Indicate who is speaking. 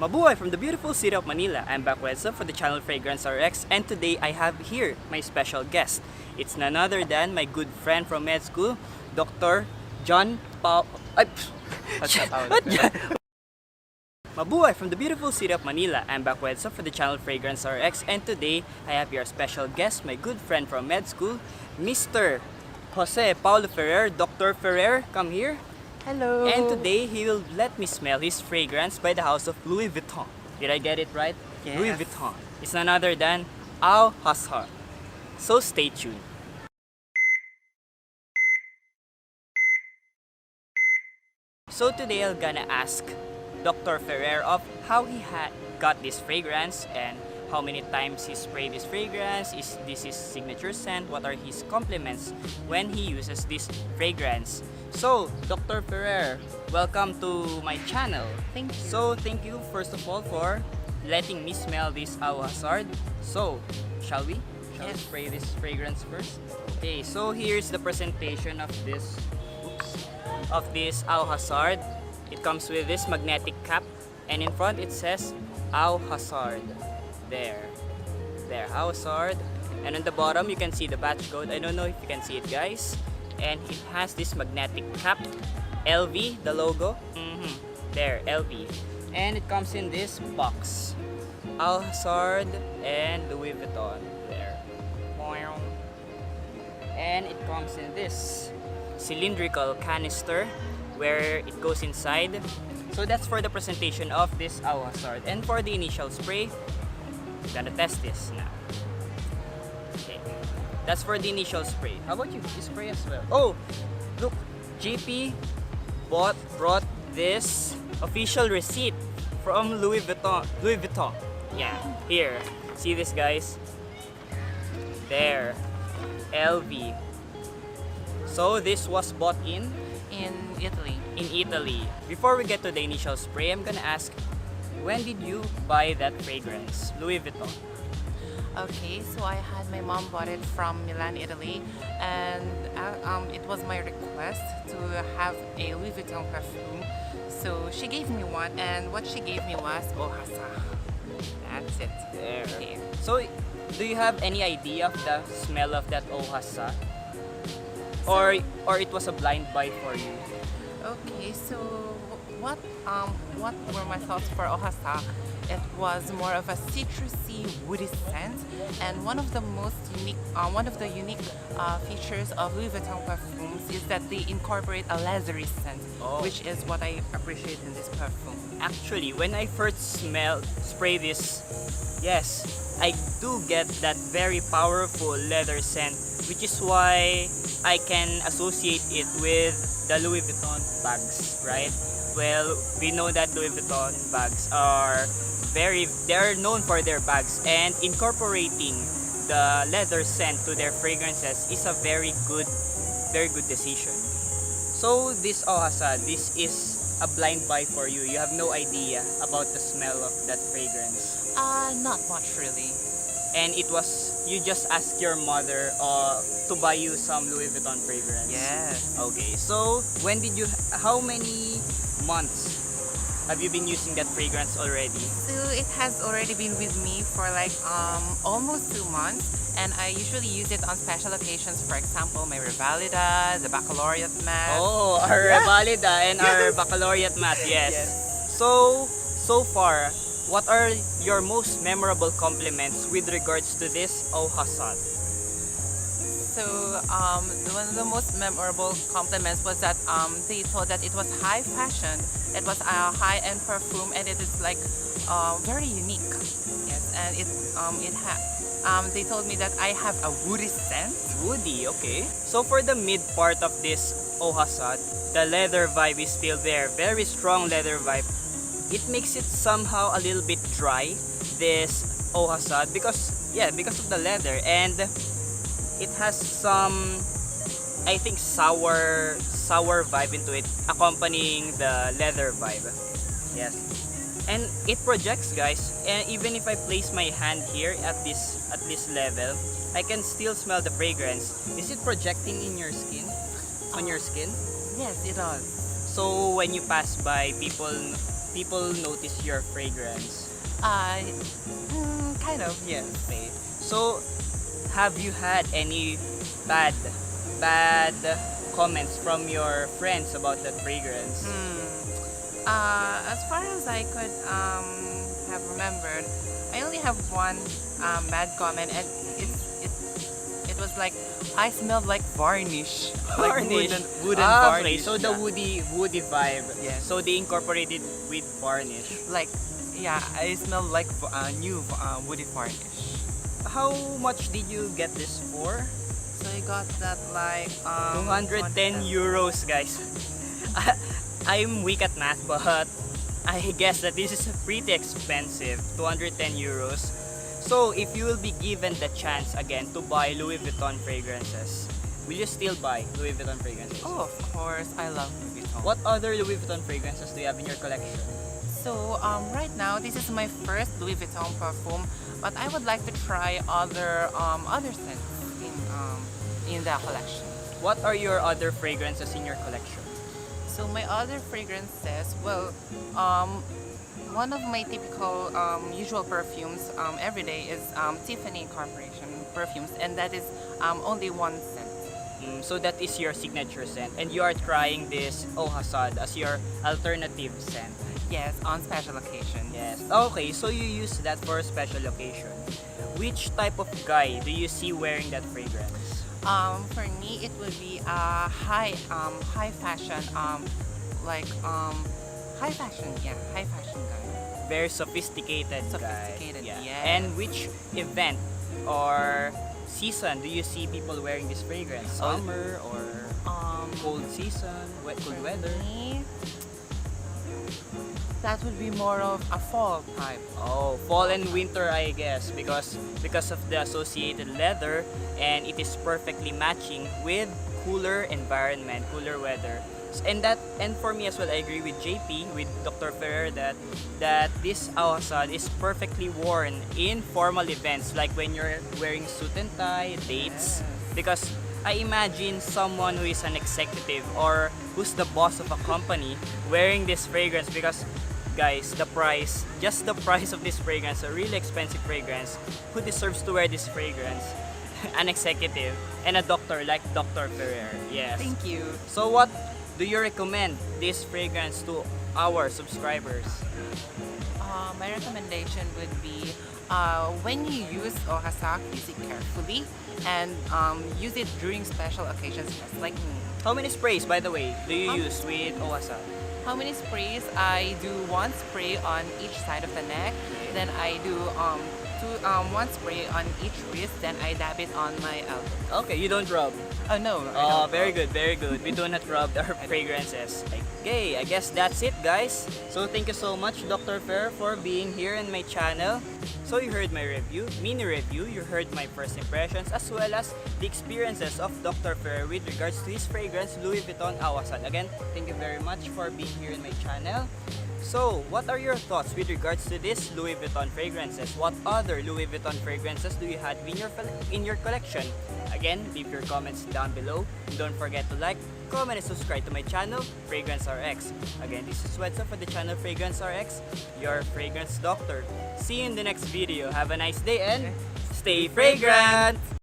Speaker 1: Mabuhay from the beautiful city of Manila. I'm back with for the channel Fragheads RX, and today I have here my special guest. It's none other than my good friend from med school, Dr. John Paul. Mabuhay from the beautiful city of Manila. I'm back with for the channel Fragheads RX, and today I have your special guest, my good friend from med school, Mr. Jose Paulo Ferrer. Dr. Ferrer, come here.
Speaker 2: Hello.
Speaker 1: And today he will let me smell his fragrance by the house of Louis Vuitton. Did I get it right?
Speaker 2: Yes.
Speaker 1: Louis Vuitton. It's none other than Au Hasard. So stay tuned. So today I'm gonna ask Dr. Ferrer of how he got this fragrance and how many times he sprayed this fragrance, is this his signature scent, what are his compliments when he uses this fragrance. So, Dr. Ferrer, welcome to my channel.
Speaker 2: Thank you.
Speaker 1: So, thank you first of all for letting me smell this Au Hasard. So, shall we? Shall we
Speaker 2: Yes.
Speaker 1: spray this fragrance first? Okay, so here's the presentation of this Au Hasard. It comes with this magnetic cap, and in front it says Au Hasard. There, Au Hasard. And on the bottom you can see the batch code. I don't know if you can see it, guys. And it has this magnetic cap, LV, the logo. There, LV. And it comes in this box, Au Hasard and Louis Vuitton. There. And it comes in this cylindrical canister where it goes inside. So that's for the presentation of this Au Hasard. And for the initial spray, we're gonna test this now. Okay, that's for the initial spray. How about you? You spray as well. Oh, look, GP brought this official receipt from Louis Vuitton. Yeah, here. See this, guys? There, LV. So this was bought in
Speaker 2: Italy.
Speaker 1: Italy. Before we get to the initial spray, I'm gonna ask, when did you buy that fragrance, Louis Vuitton?
Speaker 2: Okay, so I had my mom bought it from Milan, Italy, and it was my request to have a Louis Vuitton perfume. So she gave me one, and what she gave me was Au Hasard. That's it.
Speaker 1: There.
Speaker 2: Okay.
Speaker 1: So, do you have any idea of the smell of that Au Hasard? Or it was a blind buy for you?
Speaker 2: Okay, so what were my thoughts for Au Hasard? It was more of a citrusy, woody scent, and one of the unique features of Louis Vuitton perfumes is that they incorporate a leathery scent, which is what I appreciate in this perfume.
Speaker 1: Actually, when I first spray this, yes, I do get that very powerful leather scent, which is why I can associate it with the Louis Vuitton bags, right? Well, we know that Louis Vuitton bags they're known for their bags, and incorporating the leather scent to their fragrances is a very good decision. So this Au Hasard, this is a blind buy for you. You have no idea about the smell of that fragrance.
Speaker 2: Not much really.
Speaker 1: And you just asked your mother to buy you some Louis Vuitton fragrance.
Speaker 2: Yes.
Speaker 1: Okay, so how many months have you been using that fragrance already?
Speaker 2: So it has already been with me for like almost 2 months, and I usually use it on special occasions. For example, my Revalida, the Baccalaureate Mass.
Speaker 1: Oh, our Revalida and our Baccalaureate Math, yes. So far, what are your most memorable compliments with regards to this Au Hasard?
Speaker 2: So one of the most memorable compliments was that they thought that it was high fashion, it was a high-end perfume, and it is like very unique. Yes, and they told me that I have a woody scent.
Speaker 1: Woody, okay. So for the mid part of this Au Hasard, the leather vibe is still there. Very strong leather vibe. It makes it somehow a little bit dry, this Au Hasard, because of the leather, and it has some, I think, sour vibe into it, accompanying the leather vibe. Yes, and it projects, guys. And even if I place my hand here at this level, I can still smell the fragrance. Is it projecting in your skin? On your skin?
Speaker 2: Yes, it does.
Speaker 1: So when you pass by, people people notice your fragrance?
Speaker 2: Kind of, yes.
Speaker 1: Okay. So, have you had any bad comments from your friends about that fragrance?
Speaker 2: As far as I could have remembered, I only have one bad comment, and it was like I smelled like varnish, like wooden varnish.
Speaker 1: Okay, so the
Speaker 2: yeah.
Speaker 1: woody vibe.
Speaker 2: Yes.
Speaker 1: So they incorporated with varnish.
Speaker 2: Like, yeah, I smell like new woody varnish.
Speaker 1: How much did you get this for?
Speaker 2: So I got that like
Speaker 1: 210 euros, guys. I'm weak at math, but I guess that this is pretty expensive. 210 euros. So if you will be given the chance again to buy Louis Vuitton fragrances, will you still buy Louis Vuitton fragrances?
Speaker 2: Oh, of course, I love Louis Vuitton.
Speaker 1: What other Louis Vuitton fragrances do you have in your collection?
Speaker 2: So right now, this is my first Louis Vuitton perfume, but I would like to try other scents in the collection.
Speaker 1: What are your other fragrances in your collection?
Speaker 2: So my other fragrances, well, one of my typical usual perfumes every day is Tiffany Corporation perfumes, and that is only one scent.
Speaker 1: So that is your signature scent, and you are trying this Au Hasard as your alternative scent.
Speaker 2: Yes, on special occasion.
Speaker 1: Yes. Okay, so you use that for a special occasion. Which type of guy do you see wearing that fragrance?
Speaker 2: For me, it would be a high fashion, high fashion guy.
Speaker 1: Very sophisticated guy.
Speaker 2: Sophisticated,
Speaker 1: Yeah.
Speaker 2: yes.
Speaker 1: And which event or season do you see people wearing this fragrance? Summer or cold season, cold weather?
Speaker 2: Me, that would be more of a fall type.
Speaker 1: Oh, fall and winter, I guess, because of the associated leather, and it is perfectly matching with cooler environment, cooler weather. And for me as well, I agree with JP, with Dr. Ferrer, that this Au Hasard is perfectly worn in formal events, like when you're wearing suit and tie, dates, because I imagine someone who is an executive or who's the boss of a company wearing this fragrance, because guys, just the price of this fragrance, a really expensive fragrance, who deserves to wear this fragrance? An executive and a doctor like Dr. Ferrer. Yes.
Speaker 2: Thank you.
Speaker 1: So what do you recommend this fragrance to our subscribers?
Speaker 2: My recommendation would be when you use Au Hasard, use it carefully and use it during special occasions, just like me.
Speaker 1: How many sprays, by the way, do you use with Au Hasard?
Speaker 2: How many sprays? I do one spray on each side of the neck, then I do one spray on each wrist, then I dab it on my elbow.
Speaker 1: Okay, you don't rub.
Speaker 2: Oh no.
Speaker 1: Oh, very good, very good. We do not rub our fragrances. Okay, I guess that's it, guys. So thank you so much, Dr. Ferrer, for being here in my channel. So you heard my mini review, you heard my first impressions, as well as the experiences of Dr. Ferrer with regards to his fragrance, Louis Vuitton Au Hasard. Again, thank you very much for being here in my channel. So, what are your thoughts with regards to this Louis Vuitton fragrances? What other Louis Vuitton fragrances do you have in your collection? Again, leave your comments down below. Don't forget to like, comment, and subscribe to my channel, Fragrance RX. Again, this is Wedson for the channel Fragrance RX, your fragrance doctor. See you in the next video. Have a nice day and stay fragrant!